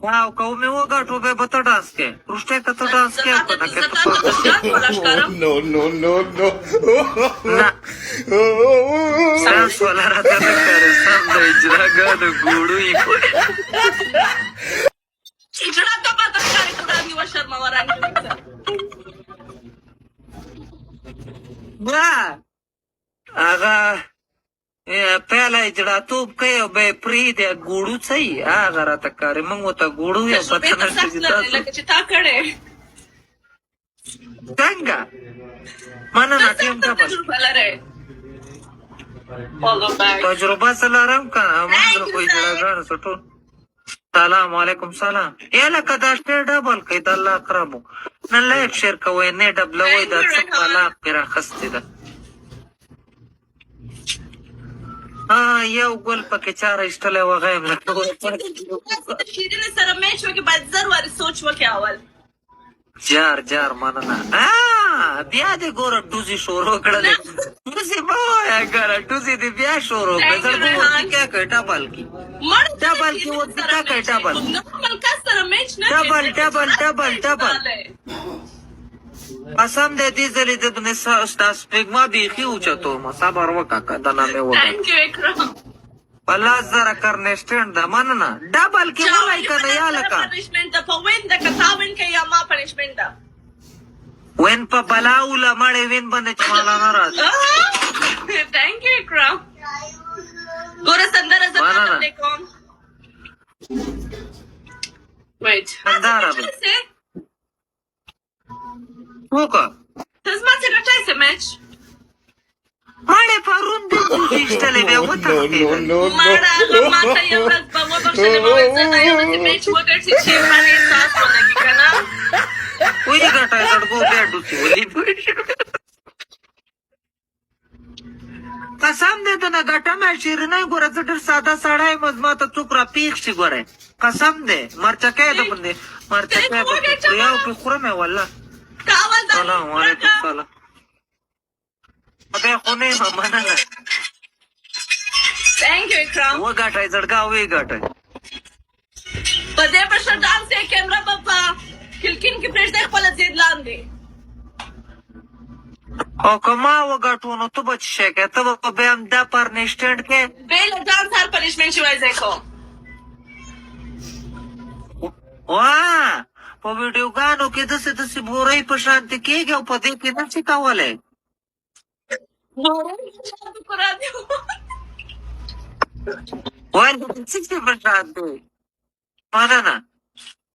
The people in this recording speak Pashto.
Wow, că mi ugăt ube bătădasche. Ruște că tădasche, până că No, no, no, no. Na. Sans वाला रहता था करे सामने इजरा गद गुड़ू ही कोई. इजरा तो पता करे तो दादी वो शर्मा वाला नहीं. Ba. Aga. पहिला इजरा तो कयो बे प्री दे गुड़ू सही आगा रहता करे मंगो ता गुड़ू या पता न किता. लगे चिता करे. Ganga. Mana na टीम का बस. Follow back. तजुर्बा सलारम का मंगो कोई जरा गान सटो. सलाम वालेकुम सलाम. याला कदा स्टे डबल कई दल्ला खराबो. न लाइक शेयर कोई ने डबल वई दा सला मेरा खस्ती दा. یو ګل پکې چار ایستلی وغیم شیرین سره میچ وکړي باید زر وارې سوچ وکړي اول جار مننه بیا دې ګوره ټوزي شروع کړلې ټوزي مه وایه ګوره ټوزي دې بیا شروع کړه زړګو ورته کیا کوي ډبل کې ډبل کې ورته کیا کوي ډبل ملکه سره میچ نه ډبل قسم دې دې ځلې د ابن استاد سپېګما بیخي اوچتو ما صبر وکړه که دا نامې وکړه thank you اکرام په لاس زره کرنې سټینډ ده مننه ډبل کې ووایي که نه یا لکه پنشمنټ ده په وین ده که تا وین کوي یا ما پنشمنټ ده وین په بلا اوله مړې وین باندې چې مالا نه راځي thank you اکرام ګوره سندره زه ختم دی کوم ویټ سندره به وکړه ته زما څنګه ټایسه میچ مړې پرون دې ټوزي ایستلې بیا وتښتېدل مړه هغه ماته یو ورځ به وبخښلې ما ویل زه دا یو ورځ میچ وګټي چې باندې احساس ولګي که نه ولې ګټه زړګو بیا ډوسي ولې قسم دې ته نه ګټم شیرینۍ ګوره زه ډېر ساده سړی یم زما ته څوک راپېښ شي ګورئ قسم دې مرچکی ده باندې مرچکی به یو پې خورم یې والله کاول دا سلام علیکم سلام خدای خو نه یم مننه thank you اکرام وګټئ زړګا وګټئ په دې په شټډاون سه کیمرا په کلکین کې پرېږدئ خپله ضد لاندې او که ما وګټو نو ته به څه شی کوې ته به بیا هم دا پرنې سټینډ کې بې له ځان سره پنشمنټ شوی ځای کوم په ویډیوګانو کې داسې بورۍ په شانتې کېږي او په دې کې نه شي کولی وایي څه شي په شانتې مننه